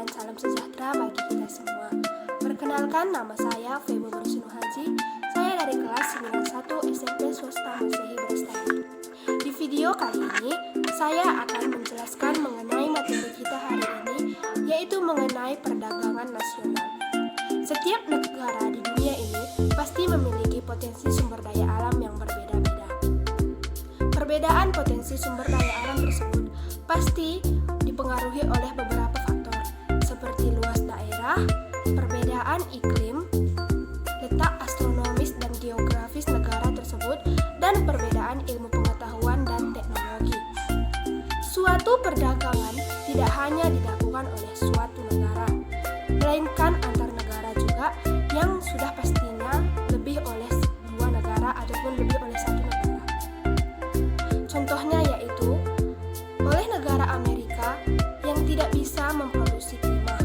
dan salam sejahtera bagi kita semua. Perkenalkan, nama saya Febo Bersunu Haji. Saya dari kelas 91 SMP Swasta Masehi Brastagi. Di video kali ini, saya akan menjelaskan mengenai materi kita hari ini, yaitu mengenai perdagangan nasional. Setiap negara di dunia ini pasti memiliki potensi sumber daya alam yang berbeda-beda. Perbedaan potensi sumber daya alam tersebut pasti dipengaruhi oleh beberapa faktor, seperti luas daerah, perbedaan iklim, letak astronomis dan geografis negara tersebut, dan perbedaan ilmu pengetahuan dan teknologi. Suatu perdagangan tidak hanya dilakukan oleh suatu negara, melainkan antar negara juga yang sudah pastinya lebih oleh dua negara ataupun lebih oleh satu negara. Contohnya yaitu oleh negara Amerika yang tidak bisa memproduksi timah.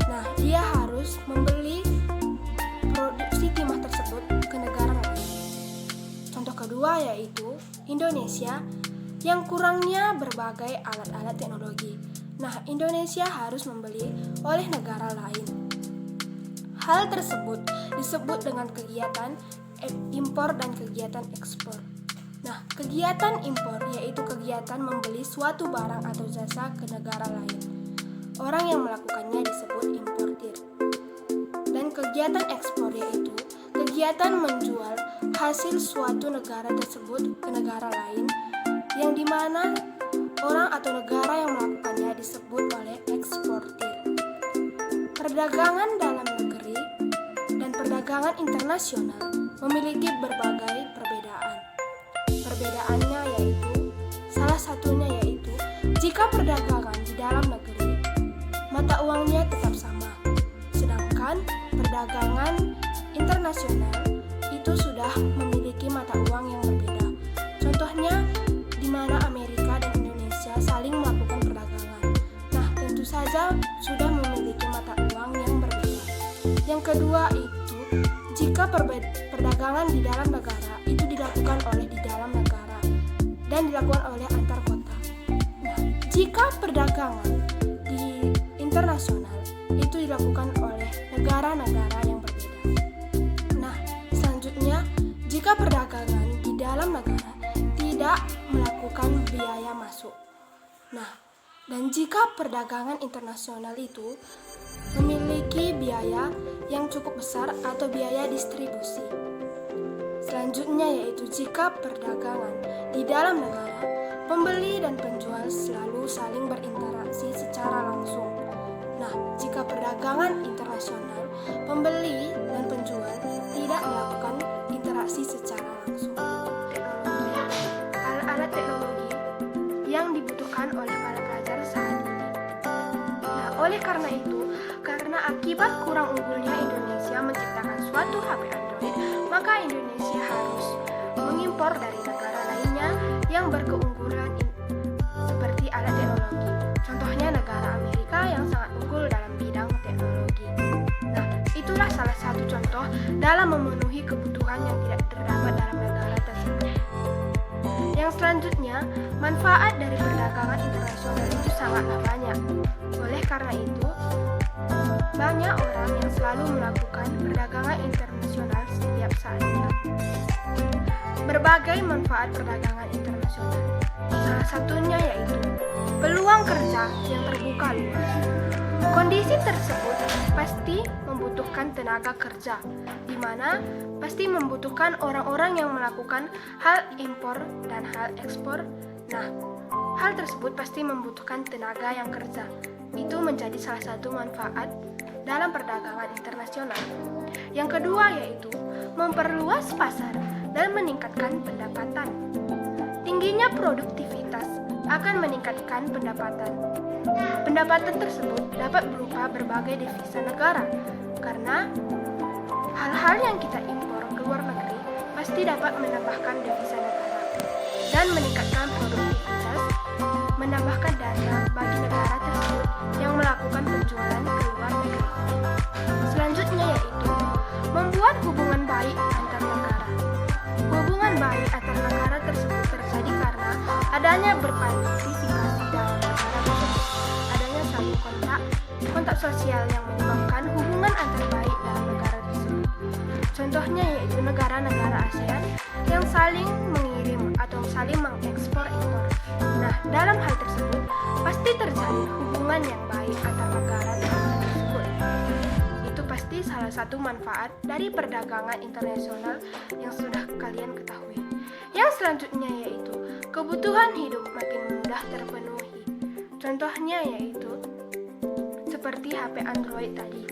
Nah, dia harus membeli produksi timah tersebut ke negara lain. Contoh kedua yaitu Indonesia yang kurangnya berbagai alat-alat teknologi. Nah, Indonesia harus membeli oleh negara lain. Hal tersebut disebut dengan kegiatan impor dan kegiatan ekspor. Nah, kegiatan impor yaitu kegiatan membeli suatu barang atau jasa ke negara lain. Orang yang melakukannya disebut importir. Dan kegiatan ekspor yaitu kegiatan menjual hasil suatu negara tersebut ke negara lain, yang dimana orang atau negara yang melakukannya disebut oleh eksportir. Perdagangan dalam negeri dan perdagangan internasional memiliki berbagai perbedaan. Perbedaannya yaitu, salah satunya yaitu, jika perdagangan di dalam negeri, mata uangnya tetap sama. Sedangkan perdagangan internasional itu sudah memiliki mata uang yang berbeda. Contohnya, di mana Amerika dan Indonesia saling melakukan perdagangan. Nah, tentu saja sudah memiliki mata uang yang berbeda. Yang kedua itu, jika perdagangan di dalam negara itu dilakukan oleh di dalam negara dan dilakukan oleh antar kota. Nah, jika perdagangan di internasional itu dilakukan oleh negara-negara yang berbeda. Nah, selanjutnya, jika perdagangan di dalam negara tidak melakukan biaya masuk. Nah, dan jika perdagangan internasional itu memiliki biaya yang cukup besar atau biaya distribusi. Selanjutnya yaitu jika perdagangan di dalam negara, pembeli dan penjual selalu saling berinteraksi secara langsung. Nah, jika perdagangan internasional, pembeli dan penjual tidak melakukan interaksi secara langsung. Alat-alat teknologi yang dibutuhkan oleh para pelajar saat ini. Nah, oleh karena itu, karena akibat kurang unggulnya Indonesia menciptakan suatu HP Android, maka Indonesia harus mengimpor dari negara lainnya yang berkeunggulan seperti alat teknologi. Contohnya negara Amerika yang sangat unggul dalam bidang teknologi. Nah, itulah salah satu contoh dalam memenuhi kebutuhan yang tidak terdapat dalam negara tersebut. Yang selanjutnya, manfaat dari perdagangan internasional itu sangatlah banyak. Oleh karena itu, banyak orang yang selalu melakukan perdagangan internasional setiap saatnya. Berbagai manfaat perdagangan internasional. Salah satunya yaitu peluang kerja yang terbuka luas. Kondisi tersebut pasti membutuhkan tenaga kerja, di mana pasti membutuhkan orang-orang yang melakukan hal impor dan hal ekspor. Nah, hal tersebut pasti membutuhkan tenaga yang kerja. Itu menjadi salah satu manfaat dalam perdagangan internasional. Yang kedua yaitu memperluas pasar dan meningkatkan pendapatan. Tingginya produktivitas akan meningkatkan pendapatan. Pendapatan tersebut dapat berupa berbagai devisa negara, karena hal-hal yang kita impor ke luar negeri pasti dapat menambahkan devisa negara dan meningkatkan produktivitas, menambahkan dana bagi negara tersebut yang melakukan penjualan ke luar negeri. Selanjutnya yaitu membuat hubungan baik antar negara. Hubungan baik antar negara tersebut terjadi karena adanya berpartisipasi dalam negara tersebut, adanya saling kontak sosial yang menyebabkan hubungan antar baik dalam negara tersebut. Contohnya yaitu negara-negara ASEAN yang saling mengirim atau saling mengekspor-impor. Nah, dalam hal tersebut pasti terjalin hubungan yang baik antar negara tersebut. Itu pasti salah satu manfaat dari perdagangan internasional yang sudah kalian ketahui. Yang selanjutnya yaitu kebutuhan hidup makin mudah terpenuhi. Contohnya yaitu seperti HP Android tadi.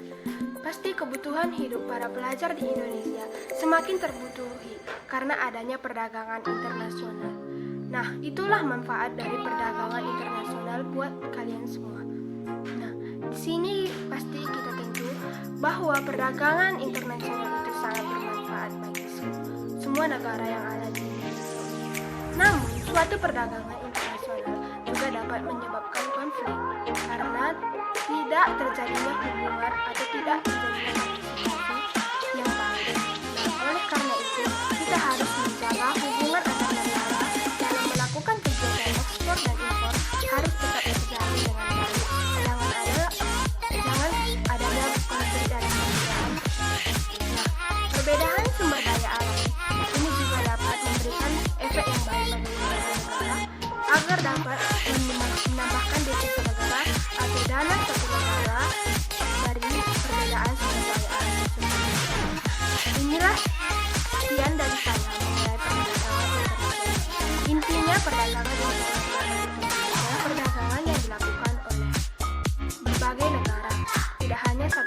Pasti kebutuhan hidup para pelajar di Indonesia semakin terbutuhi karena adanya perdagangan internasional. Nah, itulah manfaat dari perdagangan internasional buat kalian semua. Nah, di sini pasti kita tentu bahwa perdagangan internasional itu sangat bermanfaat bagi semua negara yang ada di Indonesia. Namun, suatu perdagangan internasional juga dapat menyebabkan konflik karena tidak terjadinya hubungan atau tidak terjadinya partisipasi yang baik. Nah, oleh karena itu, kita harus menjaga hubungan antar negara dalam melakukan kegiatan ekspor dan impor harus tetap terjalin dengan baik. Jangan adanya konflik dari negara. Nah, perbedaan sumber daya alam ini juga dapat memberikan efek yang baik bagi negara agar dapat menambahkan devisa negara atau dana satu negara dari perbedaan sumber daya alam tersebut. Inilah sekian dari saya mengenai perdagangan internasional. Intinya perdagangan internasional adalah perdagangan yang dilakukan oleh berbagai negara, tidak hanya satu